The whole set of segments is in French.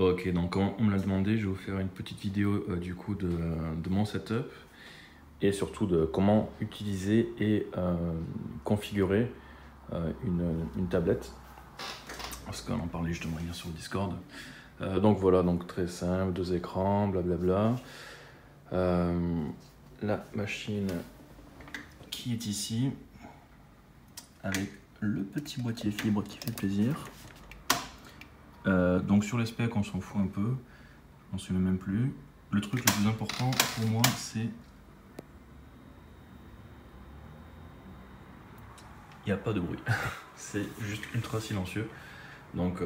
Ok, donc comme on me l'a demandé, je vais vous faire une petite vidéo du coup de mon setup et surtout de comment utiliser et configurer une tablette. Parce qu'on en parlait justement hier sur le Discord. Donc voilà, donc très simple, 2 écrans, blablabla. La machine qui est ici, avec le petit boîtier fibre qui fait plaisir. Donc sur les specs, on s'en fout un peu, on se met même plus. Le truc le plus important pour moi, c'est il n'y a pas de bruit. C'est juste ultra silencieux. Donc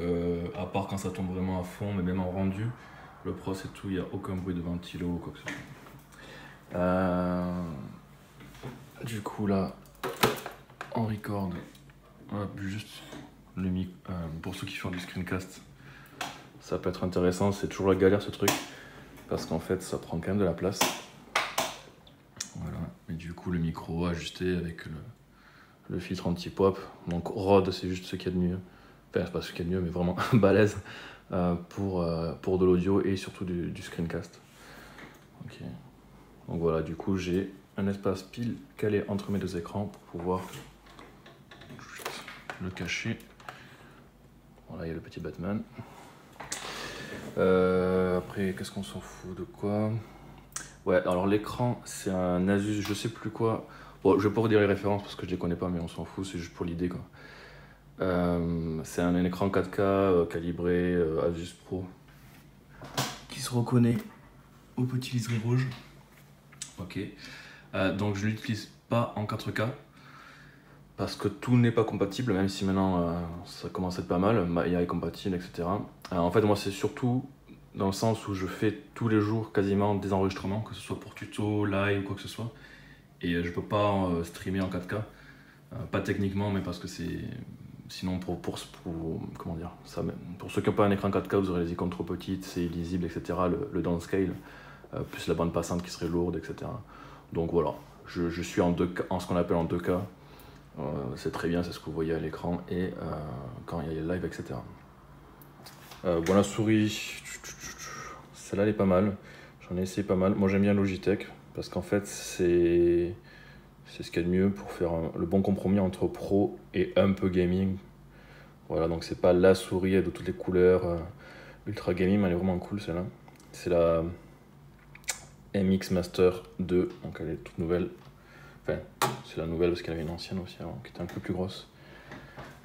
à part quand ça tombe vraiment à fond, mais même en rendu, le pros et tout, il n'y a aucun bruit de ventilo ou quoi que ce soit. Du coup là, on record. Hop, juste le mic. Pour ceux qui font du screencast, ça peut être intéressant. C'est toujours la galère ce truc, parce qu'en fait ça prend quand même de la place. Voilà. Et du coup le micro ajusté avec le filtre anti-pop. Donc Rode, c'est juste ce qu'il y a de mieux. Enfin, c'est pas ce qu'il y a de mieux, mais vraiment balèze pour de l'audio et surtout du screencast. Ok. Donc voilà, du coup j'ai un espace pile calé entre mes deux écrans pour pouvoir le cacher. Voilà, il y a le petit Batman. Après, qu'est-ce qu'on s'en fout de quoi? Ouais, alors l'écran, c'est un Asus, je sais plus quoi. Bon, je vais pas vous dire les références parce que je les connais pas, mais on s'en fout, c'est juste pour l'idée quoi. C'est un écran 4K calibré Asus Pro qui se reconnaît au petit liseré rouge. Ok. Donc je l'utilise pas en 4K parce que tout n'est pas compatible, même si maintenant ça commence à être pas mal. Maya est compatible, etc. En fait, moi, c'est surtout dans le sens où je fais tous les jours quasiment des enregistrements, que ce soit pour tuto, live ou quoi que ce soit. Et je peux pas streamer en 4K. Pas techniquement, mais parce que c'est. Sinon, comment dire ça, pour ceux qui n'ont pas un écran 4K, vous aurez les icônes trop petites, c'est illisible, etc. Le downscale, plus la bande passante qui serait lourde, etc. Donc voilà, je suis en ce qu'on appelle en 2K. C'est très bien, c'est ce que vous voyez à l'écran et quand il y a les lives, etc. Bon, la souris, celle-là elle est pas mal. J'en ai essayé pas mal. Moi j'aime bien Logitech parce qu'en fait c'est ce qu'il y a de mieux pour faire le bon compromis entre pro et un peu gaming. Voilà, donc c'est pas la souris de toutes les couleurs ultra gaming, mais elle est vraiment cool celle-là. C'est la MX Master 2, donc elle est toute nouvelle. Enfin, c'est la nouvelle parce qu'elle avait une ancienne aussi avant, qui était un peu plus grosse.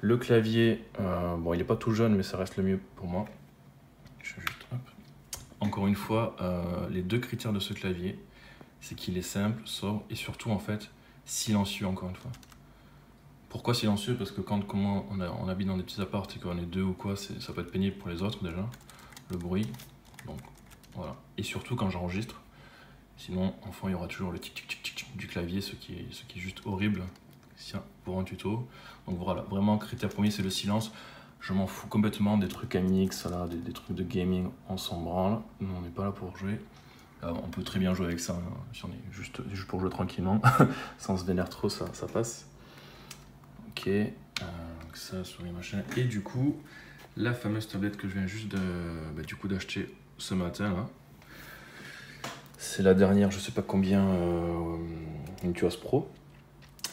Le clavier, bon, il est pas tout jeune, mais ça reste le mieux pour moi. Je vais juste, hop. Encore une fois, les deux critères de ce clavier, c'est qu'il est simple, sobre et surtout en fait silencieux. Encore une fois. Pourquoi silencieux? Parce que quand on habite dans des petits apparts et qu'on est deux ou quoi, ça peut être pénible pour les autres déjà, le bruit. Donc voilà. Et surtout quand j'enregistre. Sinon, enfin, il y aura toujours le tic-tic-tic-tic du clavier, ce qui est juste horrible pour un tuto. Donc voilà, vraiment, critère premier, c'est le silence. Je m'en fous complètement des trucs MX, là, des trucs de gaming, on s'en branle. Nous, on n'est pas là pour jouer. On peut très bien jouer avec ça, hein, si on est juste pour jouer tranquillement, sans se vénérer trop, ça passe. Ok, ça, souris, machin. Et du coup, la fameuse tablette que je viens juste d'acheter ce matin, là. C'est la dernière, je sais pas combien, Intuos Pro.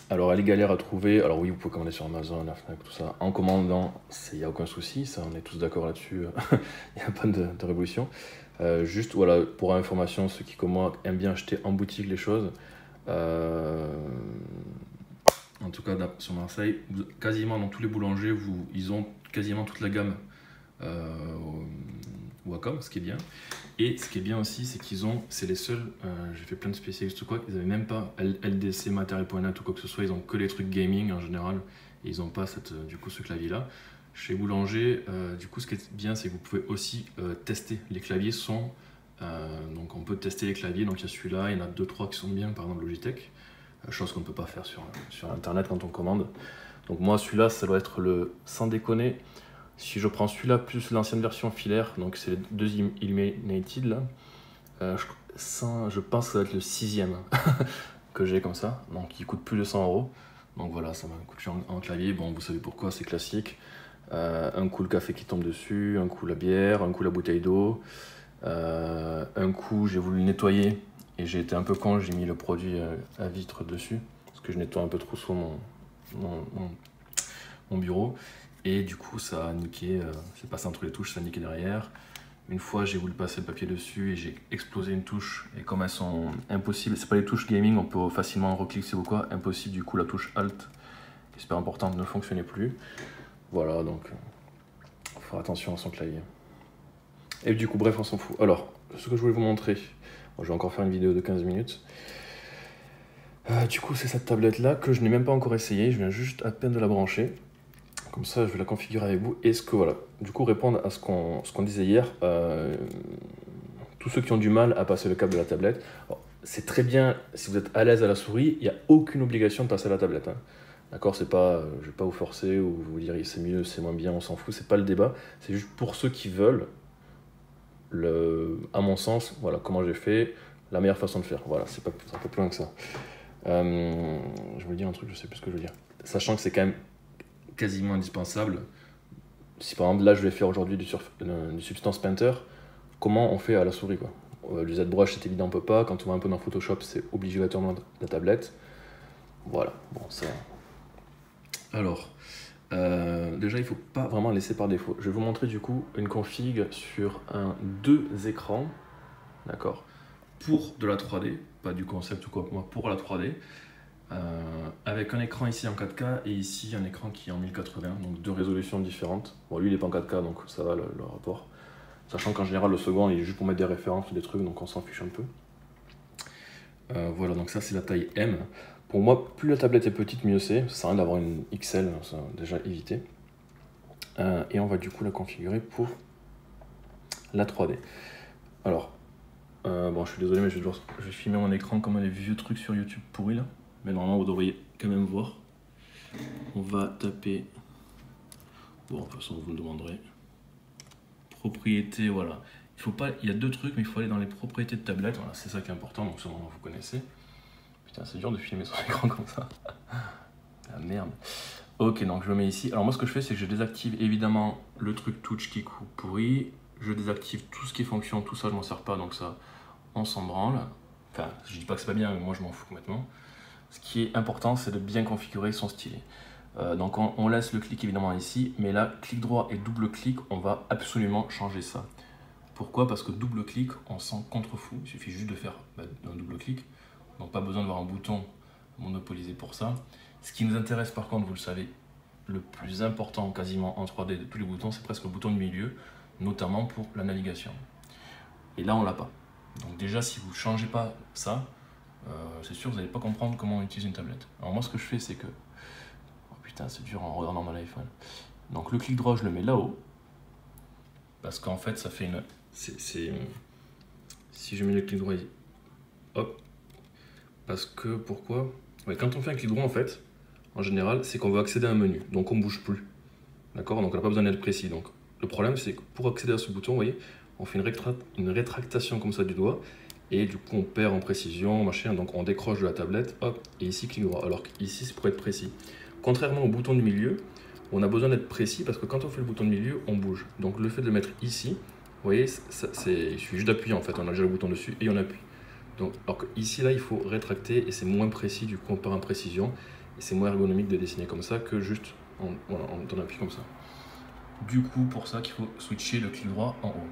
Alors elle est galère à trouver. Alors oui, vous pouvez commander sur Amazon, la Fnac, tout ça. En commandant, il n'y a aucun souci, ça on est tous d'accord là-dessus. Il n'y a pas de révolution. Juste voilà, pour information, ceux qui comme moi aiment bien acheter en boutique les choses. En tout cas sur Marseille, quasiment dans tous les boulangers, ils ont quasiment toute la gamme Wacom, ce qui est bien. Et ce qui est bien aussi, c'est c'est les seuls, j'ai fait plein de spécialistes ou quoi, ils n'avaient même pas LDC, matériel.net ou quoi que ce soit, ils ont que les trucs gaming en général, et ils n'ont pas du coup ce clavier là. Chez Boulanger, du coup ce qui est bien, c'est que vous pouvez aussi tester les claviers son, donc on peut tester les claviers, donc il y a celui-là, il y en a 2-3 qui sont bien, par exemple Logitech, chose qu'on ne peut pas faire sur internet quand on commande. Donc moi celui-là, ça doit être sans déconner, si je prends celui-là plus l'ancienne version filaire, donc c'est les deux Illuminated là, je pense que ça va être le 6e que j'ai comme ça, donc il coûte plus de 100 €. Donc voilà, ça m'a coûté en clavier, bon vous savez pourquoi, c'est classique. Un coup le café qui tombe dessus, un coup la bière, un coup la bouteille d'eau. Un coup j'ai voulu le nettoyer et j'ai été un peu con, j'ai mis le produit à vitre dessus parce que je nettoie un peu trop souvent mon bureau et du coup ça a niqué, c'est passé entre les touches, ça a niqué derrière. Une fois j'ai voulu passer le papier dessus et j'ai explosé une touche et comme elles sont impossibles, c'est pas les touches gaming, on peut facilement recliquer ou quoi, impossible, du coup la touche Alt qui est super importante ne fonctionnait plus. Voilà, donc faut faire attention à son clavier. Et du coup, bref, on s'en fout. Alors, ce que je voulais vous montrer, bon, je vais encore faire une vidéo de 15 minutes. Du coup, c'est cette tablette-là que je n'ai même pas encore essayé. Je viens juste à peine de la brancher. Comme ça, je vais la configurer avec vous. Et ce que, voilà, du coup, répondre à ce qu'on disait hier, tous ceux qui ont du mal à passer le câble de la tablette, c'est très bien si vous êtes à l'aise à la souris, il n'y a aucune obligation de passer à la tablette. Hein. D'accord, c'est pas, je vais pas vous forcer ou vous dire c'est mieux, c'est moins bien, on s'en fout, c'est pas le débat. C'est juste pour ceux qui veulent. À mon sens, voilà comment j'ai fait, la meilleure façon de faire. Voilà, c'est un peu plus loin que ça. Je voulais dire un truc, je sais plus ce que je veux dire. Sachant que c'est quand même quasiment indispensable. Si par exemple là je vais faire aujourd'hui du Substance Painter, comment on fait à la souris quoi. Du ZBrush c'est évident, on peut pas. Quand on va un peu dans Photoshop, c'est obligatoirement la tablette. Voilà, bon ça. Alors. Déjà, il ne faut pas vraiment laisser par défaut. Je vais vous montrer du coup une config sur deux écrans, d'accord, pour de la 3D, pas du concept ou quoi, moi pour la 3D, avec un écran ici en 4K et ici un écran qui est en 1080, donc deux résolutions différentes. Bon, lui il n'est pas en 4K, donc ça va le rapport. Sachant qu'en général, le second il est juste pour mettre des références ou des trucs, donc on s'en fiche un peu. Voilà, donc ça c'est la taille M. Pour moi, plus la tablette est petite, mieux c'est. Ça sert à rien d'avoir une XL, ça déjà éviter. Et on va du coup la configurer pour la 3D. Alors, bon, je suis désolé, mais je vais filmer mon écran comme les vieux trucs sur YouTube pourris là. Mais normalement, vous devriez quand même voir. On va taper. Bon, de toute façon, vous me demanderez. Propriété, voilà. Il faut pas. Il y a deux trucs, mais il faut aller dans les propriétés de tablette. Voilà, c'est ça qui est important. Donc, sûrement, vous connaissez. Putain, c'est dur de filmer son écran comme ça. Ah merde. Ok, donc je le mets ici. Alors moi ce que je fais c'est que je désactive évidemment le truc touch qui est pourri. Je désactive tout ce qui est fonction, tout ça je m'en sers pas, donc ça on s'en branle. Enfin, je dis pas que c'est pas bien, mais moi je m'en fous complètement. Ce qui est important c'est de bien configurer son stylet. Donc on laisse le clic évidemment ici, mais là clic droit et double clic, on va absolument changer ça. Pourquoi? Parce que double clic on s'en contrefou, il suffit juste de faire un double clic. Donc pas besoin d'avoir un bouton monopolisé pour ça. Ce qui nous intéresse par contre, vous le savez, le plus important quasiment en 3D de tous les boutons, c'est presque le bouton de milieu, notamment pour la navigation. Et là, on l'a pas. Donc déjà, si vous ne changez pas ça, c'est sûr, vous n'allez pas comprendre comment on utilise une tablette. Alors moi, ce que je fais, c'est que... Oh putain, c'est dur en regardant dans l'iPhone. Donc le clic droit, je le mets là-haut, parce qu'en fait, ça fait une... Si je mets le clic droit ici, hop, parce que, pourquoi? Ouais, quand on fait un clic droit, en fait, en général, c'est qu'on veut accéder à un menu, donc on ne bouge plus. D'accord? Donc on n'a pas besoin d'être précis. Donc le problème, c'est que pour accéder à ce bouton, vous voyez, on fait une rétractation comme ça du doigt, et du coup on perd en précision, machin, donc on décroche de la tablette, hop, et ici clic droit. Alors qu'ici, c'est pour être précis. Contrairement au bouton du milieu, on a besoin d'être précis parce que quand on fait le bouton de milieu, on bouge. Donc le fait de le mettre ici, vous voyez, il suffit juste d'appuyer en fait, on a déjà le bouton dessus et on appuie. Donc, alors que ici, là, il faut rétracter et c'est moins précis, du coup on perd en précision. Et c'est moins ergonomique de dessiner comme ça que juste en appui comme ça. Du coup, pour ça qu'il faut switcher le clic droit en haut.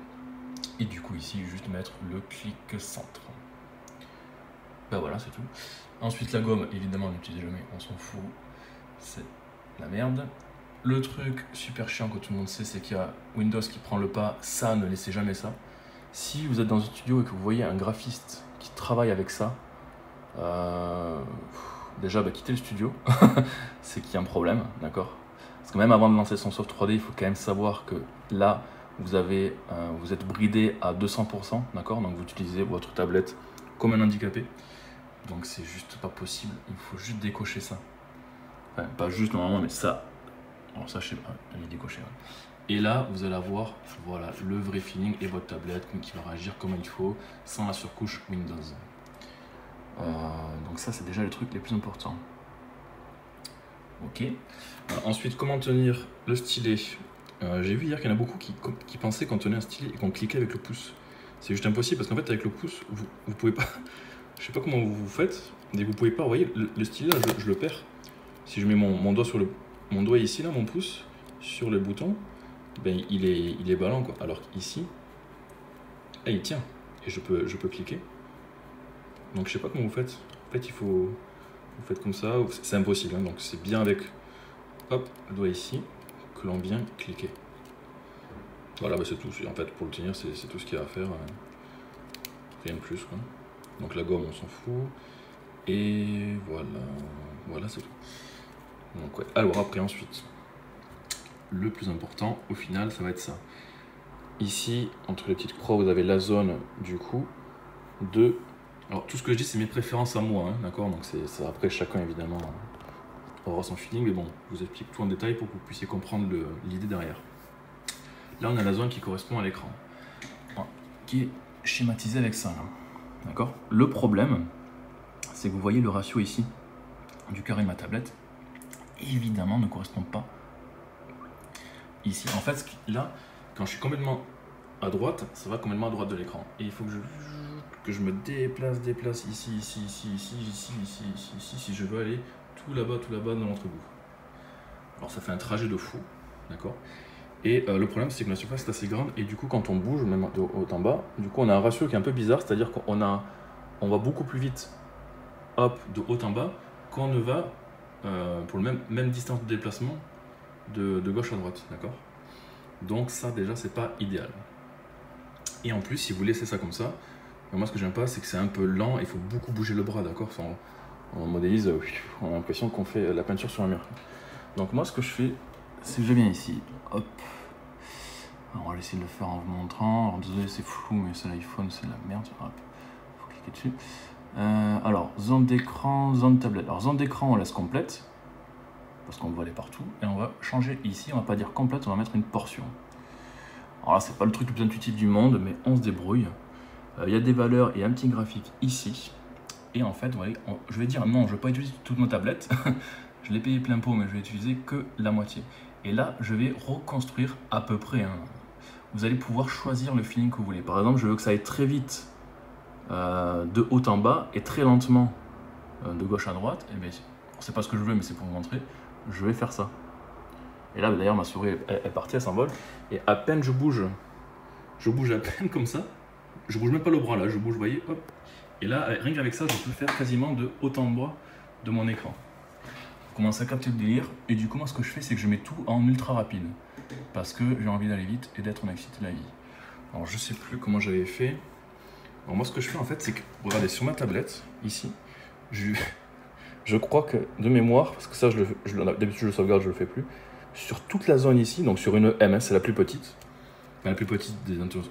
Et du coup, ici, juste mettre le clic centre. Ben voilà, c'est tout. Ensuite, la gomme, évidemment, on n'utilise jamais, on s'en fout. C'est la merde. Le truc super chiant que tout le monde sait, c'est qu'il y a Windows qui prend le pas. Ça, ne laissez jamais ça. Si vous êtes dans un studio et que vous voyez un graphiste qui travaille avec ça, déjà quittez le studio, c'est qu'il y a un problème, d'accord? Parce que même avant de lancer son soft 3D, il faut quand même savoir que là, vous êtes bridé à 200%, d'accord? Donc vous utilisez votre tablette comme un handicapé, donc c'est juste pas possible, il faut juste décocher ça. Enfin, pas juste normalement, mais ça. Alors ça, je sais pas, elle est décochée. Ouais. Et là, vous allez avoir voilà, le vrai feeling et votre tablette qui va réagir comme il faut, sans la surcouche Windows. Donc ça, c'est déjà les trucs les plus importants. Ok. Ensuite, comment tenir le stylet? J'ai vu hier qu'il y en a beaucoup qui pensaient qu'on tenait un stylet et qu'on cliquait avec le pouce. C'est juste impossible parce qu'en fait, avec le pouce, vous pouvez pas. Je sais pas comment vous faites, mais vous pouvez pas. Vous voyez, le stylet là, je le perds. Si je mets mon doigt sur mon doigt ici, là, mon pouce, sur le bouton, ben, il est ballant quoi. Alors qu'ici, là, il tient. Et je peux cliquer. Donc je sais pas comment vous faites. En fait, vous faites comme ça. C'est impossible. Hein, donc c'est bien avec, hop, le doigt ici, que l'on vient cliquer. Voilà, bah c'est tout. En fait, pour le tenir, c'est tout ce qu'il y a à faire. Rien de plus quoi. Donc la gomme, on s'en fout. Et voilà. Voilà, c'est tout. Donc ouais. Alors après, ensuite, le plus important, au final, ça va être ça. Ici, entre les petites croix, vous avez la zone du coup de... Alors tout ce que je dis, c'est mes préférences à moi, hein, d'accord? Donc c'est après chacun évidemment aura son feeling, mais bon, je vous explique tout en détail pour que vous puissiez comprendre l'idée derrière. Là, on a la zone qui correspond à l'écran, qui est schématisée avec ça, d'accord? Le problème, c'est que vous voyez le ratio ici du carré de ma tablette, évidemment, ne correspond pas ici. En fait, là, quand je suis complètement à droite, ça va complètement à droite de l'écran. Et il faut que je me déplace ici, si je veux aller tout là-bas dans l'entrebout. Alors ça fait un trajet de fou, d'accord? Et le problème, c'est que la surface est assez grande, et du coup, quand on bouge, même de haut en bas, du coup, on a un ratio qui est un peu bizarre, c'est-à-dire qu'on va beaucoup plus vite, hop, de haut en bas, qu'on ne va pour le même distance de déplacement de gauche à droite, d'accord? Donc ça, déjà, c'est pas idéal. Et en plus, si vous laissez ça comme ça, moi, ce que j'aime pas, c'est que c'est un peu lent, il faut beaucoup bouger le bras, d'accord? On modélise, on a l'impression qu'on fait la peinture sur un mur. Donc moi, ce que je fais, c'est que je viens ici, hop. Alors, on va essayer de le faire en vous montrant. Alors désolé, c'est flou, mais c'est l'iPhone, c'est la merde. Hop, faut cliquer dessus. Alors, zone d'écran, zone tablette. Alors, zone d'écran, on laisse complète, parce qu'on va aller partout. Et on va changer ici, on va pas dire complète, on va mettre une portion. Alors là, c'est pas le truc le plus intuitif du monde, mais on se débrouille. Il y a des valeurs et un petit graphique ici. Et en fait, vous voyez, je vais dire non, je ne vais pas utiliser toute ma tablette. Je l'ai payé plein pot, mais je vais utiliser que la moitié. Et là, je vais reconstruire à peu près. Hein. Vous allez pouvoir choisir le feeling que vous voulez. Par exemple, je veux que ça aille très vite de haut en bas et très lentement de gauche à droite. Et bien, c'est pas ce que je veux, mais c'est pour vous montrer. Je vais faire ça. Et là, d'ailleurs, ma souris est partie, elle s'envole. Et à peine je bouge à peine comme ça. Je bouge même pas le bras là, je bouge, vous voyez, hop. Et là, rien qu'avec ça, je peux faire quasiment de haut en bas de mon écran. Vous commencez à capter le délire. Et du coup, moi, ce que je fais, c'est que je mets tout en ultra rapide. Parce que j'ai envie d'aller vite et d'être en excité de la vie. Alors, je sais plus comment j'avais fait. Alors, moi, ce que je fais, en fait, c'est que, regardez, sur ma tablette, ici, je crois que, de mémoire, parce que ça, d'habitude, je le sauvegarde, je le fais plus. Sur toute la zone ici, donc sur une M, c'est la plus petite. La plus petite des Intuos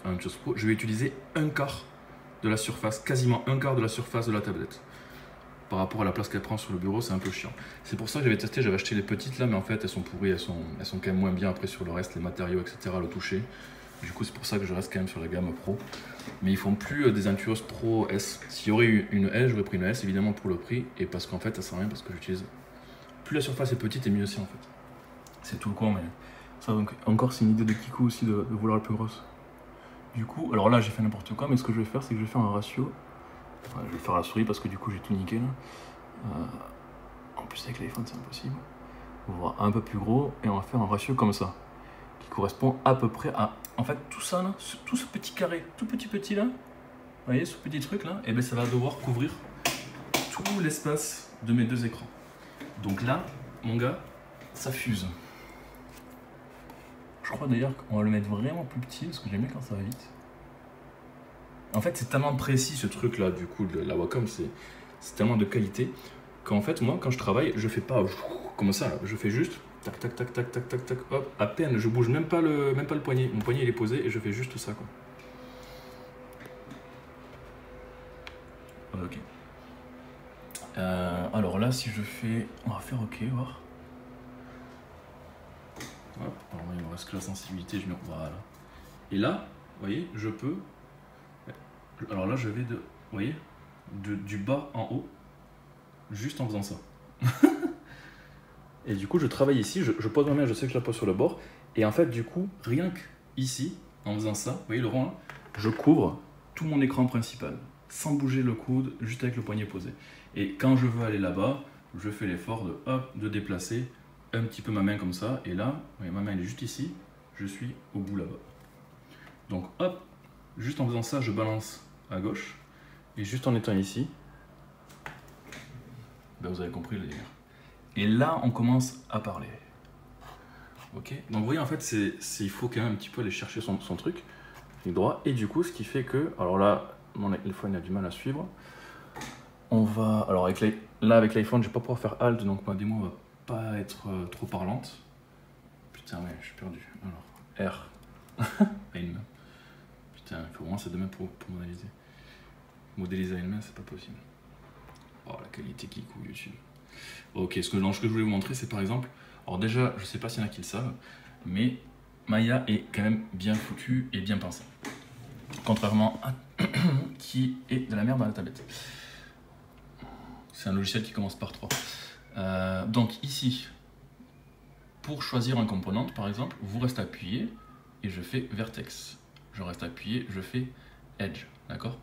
Pro, je vais utiliser un quart de la surface, quasiment un quart de la surface de la tablette. Par rapport à la place qu'elle prend sur le bureau, c'est un peu chiant. C'est pour ça que j'avais testé, j'avais acheté les petites là, mais en fait elles sont pourries, elles sont quand même moins bien après sur le reste, les matériaux, etc., le toucher. Du coup, c'est pour ça que je reste quand même sur la gamme Pro. Mais ils font plus des Intuos Pro S. S'il y aurait eu une S, j'aurais pris une S évidemment pour le prix, et parce qu'en fait ça sert à rien, parce que j'utilise. Plus la surface est petite et mieux c'est en fait. C'est tout le con, mais. Ça, donc, encore, c'est une idée de Kikou aussi de vouloir la plus grosse. Du coup, alors là, j'ai fait n'importe quoi, mais ce que je vais faire, c'est que je vais faire un ratio. Enfin, je vais faire la souris parce que du coup, j'ai tout niqué là. En plus, avec l'iPhone, c'est impossible. On va voir un peu plus gros et on va faire un ratio comme ça, qui correspond à peu près à. En fait, tout ça là, tout ce petit carré, tout petit là, vous voyez, ce petit truc là, et bien ça va devoir couvrir tout l'espace de mes deux écrans. Donc là, mon gars, ça fuse. Je crois d'ailleurs qu'on va le mettre vraiment plus petit parce que j'aime bien quand ça va vite. En fait, c'est tellement précis ce truc là, du coup, de la Wacom, c'est tellement de qualité qu'en fait, moi, quand je travaille, je fais pas comme ça, là. Je fais juste tac, tac, tac, tac, tac, tac, tac, hop, à peine, je bouge même pas le poignet. Mon poignet il est posé et je fais juste ça, quoi. Ok. Alors là, si je fais. On va faire OK, voir. Hop, alors il me reste que la sensibilité, je me. Voilà. Et là, vous voyez, je peux. Alors là, je vais vous voyez, du bas en haut, juste en faisant ça. Et du coup, je travaille ici, je pose ma main, je sais que je la pose sur le bord. Et en fait, du coup, rien qu'ici, en faisant ça, vous voyez le rond là, je couvre tout mon écran principal, sans bouger le coude, juste avec le poignet posé. Et quand je veux aller là-bas, je fais l'effort de, hop, de déplacer un petit peu ma main comme ça. Et là, vous voyez, ma main elle est juste ici, je suis au bout là-bas. Donc hop, juste en faisant ça, je balance à gauche. Et juste en étant ici, ben vous avez compris le délire. Et là, on commence à parler. Ok. Donc vous voyez, en fait, il faut quand même un petit peu aller chercher son truc, clic droit. Et du coup, ce qui fait que, alors là, mon iPhone a du mal à suivre. On va, alors là avec l'iPhone, je vais pas pouvoir faire Alt, donc ma démo va pas être trop parlante. Putain, ouais, je suis perdu. Alors, R. à une main. Putain, il faut vraiment c'est demain pour modéliser. Modéliser à une main, c'est pas possible. Oh, la qualité qui coule YouTube. Ok, ce que je voulais vous montrer, c'est par exemple, alors déjà, je sais pas s'il y en a qui le savent, mais Maya est quand même bien foutu et bien pensé. Contrairement à qui est de la merde dans la tablette. C'est un logiciel qui commence par 3. Donc ici, pour choisir un component, par exemple, vous restez appuyé et je fais vertex. Je reste appuyé, je fais edge, d'accord?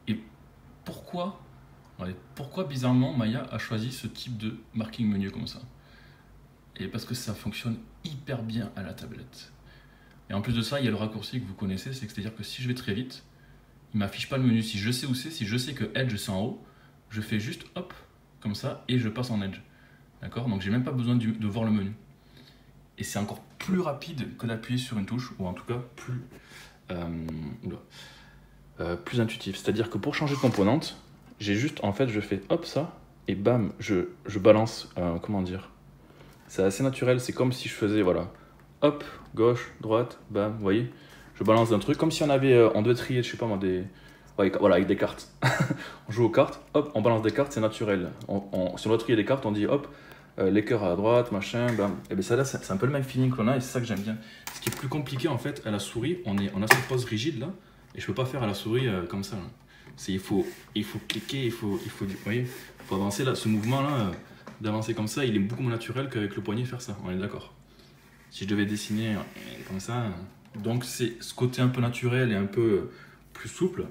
Et pourquoi bizarrement Maya a choisi ce type de marking menu comme ça? Et parce que ça fonctionne hyper bien à la tablette. Et en plus de ça, il y a le raccourci que vous connaissez, c'est-à-dire que si je vais très vite, il m'affiche pas le menu. Si je sais où c'est, si je sais que Edge c'est en haut, je fais juste hop, comme ça, et je passe en Edge. D'accord? Donc j'ai même pas besoin de voir le menu. Et c'est encore plus rapide que d'appuyer sur une touche, ou en tout cas plus intuitif. C'est-à-dire que pour changer de composante, j'ai juste, en fait, je fais hop ça, et bam, je balance, comment dire, c'est assez naturel, c'est comme si je faisais, voilà, hop, gauche, droite, bam, vous voyez, je balance un truc, comme si on devait trier, je sais pas moi, ouais, voilà, avec des cartes. On joue aux cartes, hop, on balance des cartes, c'est naturel. Si on doit trier des cartes, on dit hop, les cœurs à droite, machin, bam. Et bien ça là, c'est un peu le même feeling qu'on a, et c'est ça que j'aime bien. Ce qui est plus compliqué, en fait, à la souris, on a cette pose rigide là, et je peux pas faire à la souris comme ça. Là. Il faut cliquer, vous voyez, il faut avancer là, ce mouvement là, d'avancer comme ça, il est beaucoup moins naturel qu'avec le poignet faire ça, on est d'accord. Si je devais dessiner comme ça, donc c'est ce côté un peu naturel et un peu plus souple,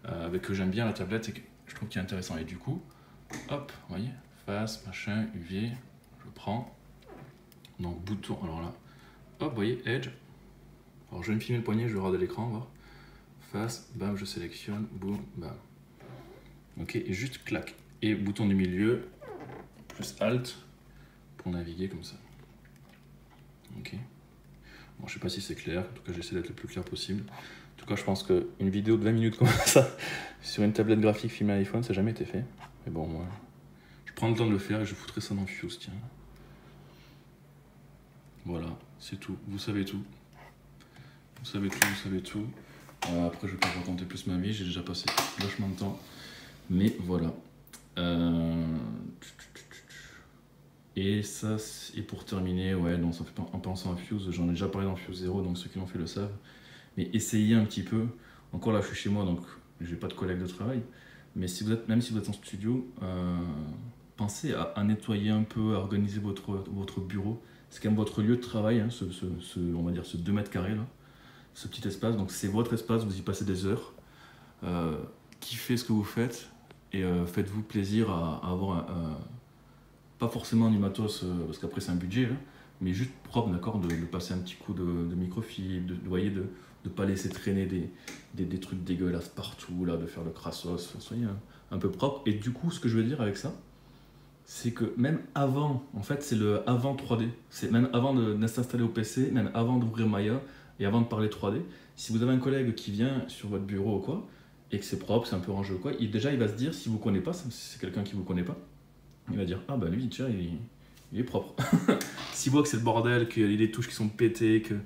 avec que j'aime bien la tablette et que je trouve qu'il est intéressant. Et du coup, hop, vous voyez, face, machin, UV, je prends, donc bouton, alors là, hop, vous voyez, Edge, alors je vais me filmer le poignet, je vais regarder l'écran, voir, face, bam, je sélectionne, boum, bam. Ok, et juste clac. Et bouton du milieu, plus Alt, pour naviguer comme ça. Ok. Bon, je sais pas si c'est clair, en tout cas j'essaie d'être le plus clair possible. En tout cas, je pense qu'une vidéo de 20 minutes comme ça, sur une tablette graphique filmée à l'iPhone, ça n'a jamais été fait. Mais bon, moi, je prends le temps de le faire et je foutrai ça dans Fuse, tiens. Voilà, c'est tout. Vous savez tout. Vous savez tout, vous savez tout. Après, je vais pas vous raconter plus ma vie, j'ai déjà passé vachement de temps. Mais voilà. Et ça, et pour terminer, ouais, non, ça fait pas, en pensant à Fuse, j'en ai déjà parlé dans Fuse 0, donc ceux qui l'ont fait le savent. Mais essayez un petit peu. Encore là, je suis chez moi, donc j'ai pas de collègues de travail. Mais si vous êtes, même si vous êtes en studio, pensez à nettoyer un peu, à organiser votre bureau. C'est quand même votre lieu de travail, hein, on va dire ce 2 mètres carrés là, ce petit espace. Donc c'est votre espace, vous y passez des heures. Kiffez ce que vous faites et faites-vous plaisir à avoir pas forcément du matos, parce qu'après c'est un budget, là, mais juste propre, d'accord, de passer un petit coup de microfibre, de pas laisser traîner des trucs dégueulasses partout, là, de faire le crassos, soyez un peu propre. Et du coup, ce que je veux dire avec ça, c'est que même avant, en fait, c'est le avant 3D, c'est même avant de s'installer au PC, même avant d'ouvrir Maya et avant de parler 3D, si vous avez un collègue qui vient sur votre bureau ou quoi, et que c'est propre, c'est un peu rangé ou quoi, déjà il va se dire, si vous connaissez pas, si c'est quelqu'un qui vous connaît pas, il va dire ah bah lui tiens il est propre. S'il voit que c'est le bordel, qu'il y a des touches qui sont pétées, qu'il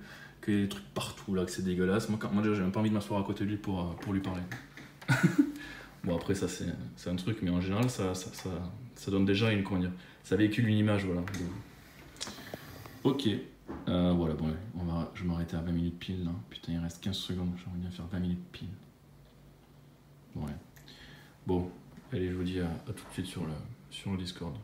y a des trucs partout là, que c'est dégueulasse, moi déjà j'ai même pas envie de m'asseoir à côté de lui pour lui parler. Bon après ça c'est un truc, mais en général ça donne déjà une, comment dire, ça véhicule une image, voilà. Ok, voilà, bon je vais m'arrêter à 20 minutes pile là. Putain il reste 15 secondes, j'aimerais bien faire 20 minutes pile. Bon, ouais. Bon, allez je vous dis à tout de suite sur le Discord.